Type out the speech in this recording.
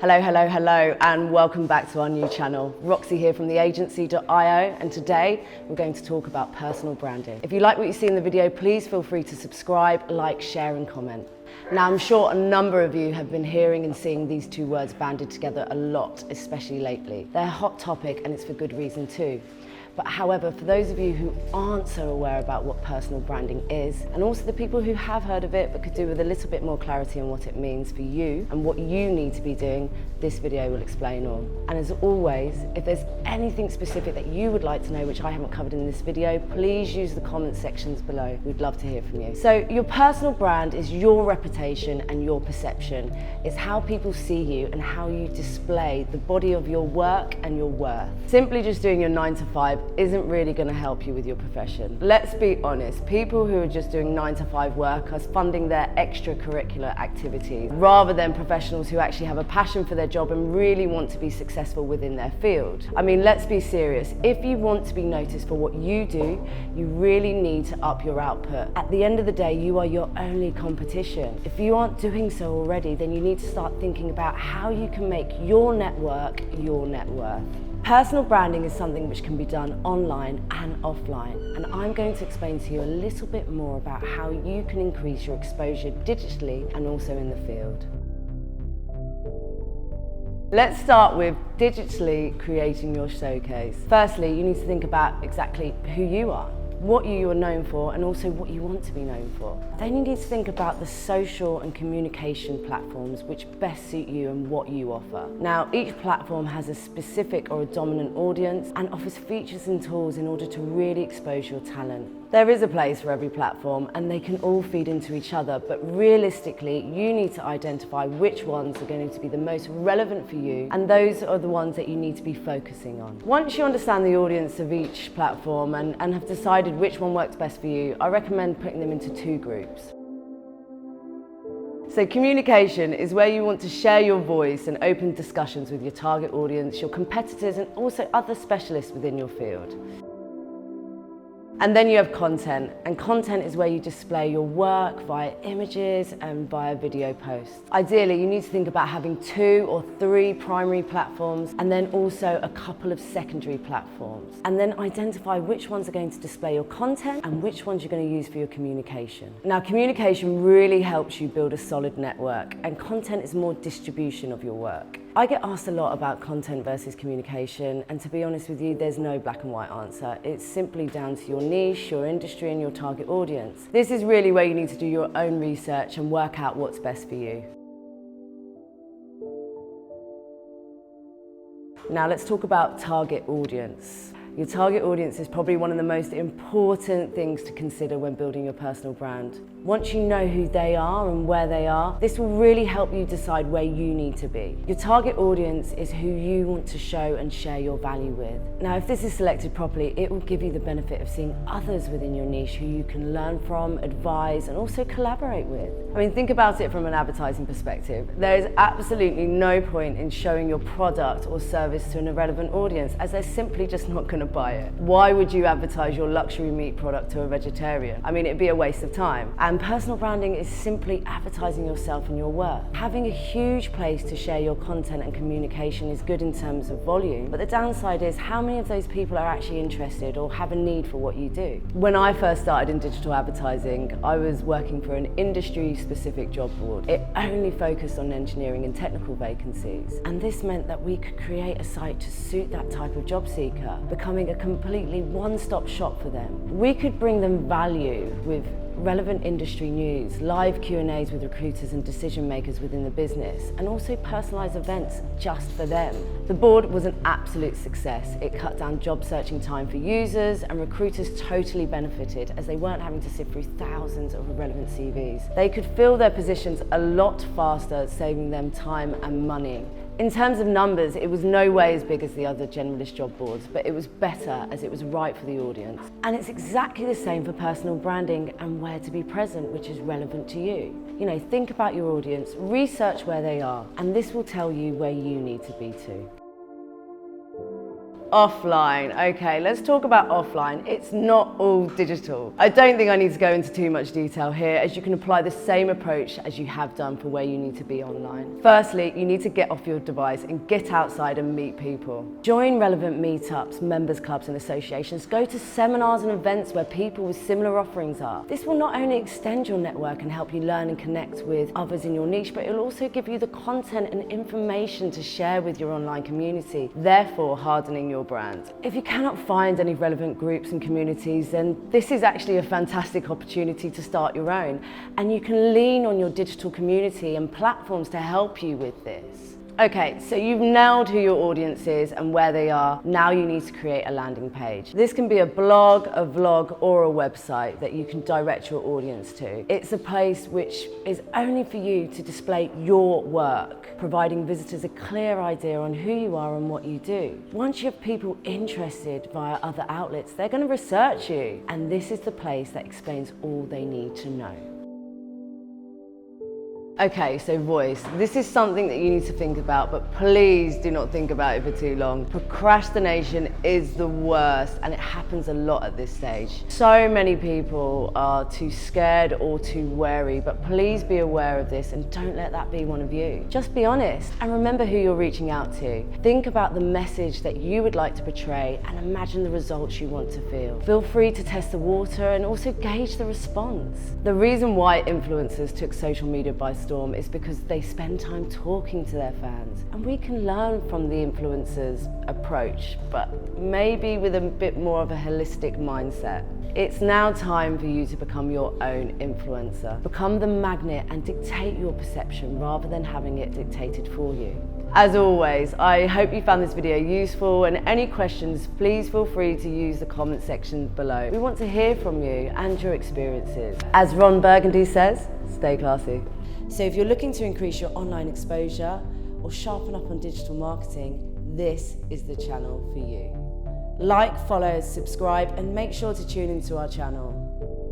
Hello, hello, hello, and welcome back to our new channel. Roxy here from theagency.io, and today we're going to talk about personal branding. If you like what you see in the video, please feel free to subscribe, like, share, and comment. Now, I'm sure a number of you have been hearing and seeing these two words banded together a lot, especially lately. They're a hot topic, and it's for good reason too. But however, for those of you who aren't so aware about what personal branding is, and also the people who have heard of it but could do with a little bit more clarity on what it means for you and what you need to be doing, this video will explain all. And as always, if there's anything specific that you would like to know which I haven't covered in this video, please use the comment sections below. We'd love to hear from you. So your personal brand is your reputation and your perception. It's how people see you and how you display the body of your work and your worth. Simply just doing your 9 to 5 isn't really going to help you with your profession. Let's be honest, people who are just doing 9 to 5 work are funding their extracurricular activities rather than professionals who actually have a passion for their job and really want to be successful within their field. I mean, let's be serious. If you want to be noticed for what you do, you really need to up your output. At the end of the day, you are your only competition. If you aren't doing so already, then you need to start thinking about how you can make your network your net worth. Personal branding is something which can be done online and offline, and I'm going to explain to you a little bit more about how you can increase your exposure digitally and also in the field. Let's start with digitally creating your showcase. Firstly, you need to think about exactly who you are, what you are known for, and also what you want to be known for. Then you need to think about the social and communication platforms which best suit you and what you offer. Now, each platform has a specific or a dominant audience and offers features and tools in order to really expose your talent. There is a place for every platform and they can all feed into each other, but realistically, you need to identify which ones are going to be the most relevant for you, and those are the ones that you need to be focusing on. Once you understand the audience of each platform and have decided which one works best for you, I recommend putting them into 2 groups. So communication is where you want to share your voice and open discussions with your target audience, your competitors, and also other specialists within your field. And then you have content, and content is where you display your work via images and via video posts. Ideally, you need to think about having 2 or 3 primary platforms and then also a couple of secondary platforms. And then identify which ones are going to display your content and which ones you're going to use for your communication. Now, communication really helps you build a solid network, and content is more distribution of your work. I get asked a lot about content versus communication, and to be honest with you, there's no black and white answer. It's simply down to your niche, your industry, and your target audience. This is really where you need to do your own research and work out what's best for you. Now let's talk about target audience. Your target audience is probably one of the most important things to consider when building your personal brand. Once you know who they are and where they are, this will really help you decide where you need to be. Your target audience is who you want to show and share your value with. Now, if this is selected properly, it will give you the benefit of seeing others within your niche who you can learn from, advise, and also collaborate with. I mean, think about it from an advertising perspective. There is absolutely no point in showing your product or service to an irrelevant audience, as they're simply just not going to buy it. Why would you advertise your luxury meat product to a vegetarian? I mean, it'd be a waste of time. And personal branding is simply advertising yourself and your worth. Having a huge place to share your content and communication is good in terms of volume, but the downside is how many of those people are actually interested or have a need for what you do. When I first started in digital advertising, I was working for an industry-specific job board. It only focused on engineering and technical vacancies, and this meant that we could create a site to suit that type of job seeker, becoming a completely one-stop shop for them. We could bring them value with relevant industry news, live Q&As with recruiters and decision makers within the business, and also personalised events just for them. The board was an absolute success. It cut down job searching time for users, and recruiters totally benefited as they weren't having to sift through thousands of irrelevant CVs. They could fill their positions a lot faster, saving them time and money. In terms of numbers, it was no way as big as the other generalist job boards, but it was better as it was right for the audience. And it's exactly the same for personal branding and where to be present, which is relevant to you. You know, think about your audience, research where they are, and this will tell you where you need to be too. Offline. Okay, let's talk about offline. It's not all digital. I don't think I need to go into too much detail here, as you can apply the same approach as you have done for where you need to be online. Firstly, you need to get off your device and get outside and meet people. Join relevant meetups, members clubs and associations. Go to seminars and events where people with similar offerings are. This will not only extend your network and help you learn and connect with others in your niche, but it will also give you the content and information to share with your online community, therefore hardening your brand. If you cannot find any relevant groups and communities, then this is actually a fantastic opportunity to start your own, and you can lean on your digital community and platforms to help you with this. Okay, so you've nailed who your audience is and where they are. Now you need to create a landing page. This can be a blog, a vlog, or a website that you can direct your audience to. It's a place which is only for you to display your work, providing visitors a clear idea on who you are and what you do. Once you have people interested via other outlets, they're going to research you, and this is the place that explains all they need to know. Okay, so voice. This is something that you need to think about, but please do not think about it for too long. Procrastination is the worst, and it happens a lot at this stage. So many people are too scared or too wary, but please be aware of this and don't let that be one of you. Just be honest and remember who you're reaching out to. Think about the message that you would like to portray and imagine the results you want to feel. Feel free to test the water and also gauge the response. The reason why influencers took social media by storm is because they spend time talking to their fans, and we can learn from the influencers' approach, but maybe with a bit more of a holistic mindset. It's now time for you to become your own influencer. Become the magnet and dictate your perception rather than having it dictated for you. As always, I hope you found this video useful, and any questions, please feel free to use the comment section below. We want to hear from you and your experiences. As Ron Burgundy says, stay classy. So if you're looking to increase your online exposure or sharpen up on digital marketing, this is the channel for you. Like, follow, subscribe, and make sure to tune into our channel.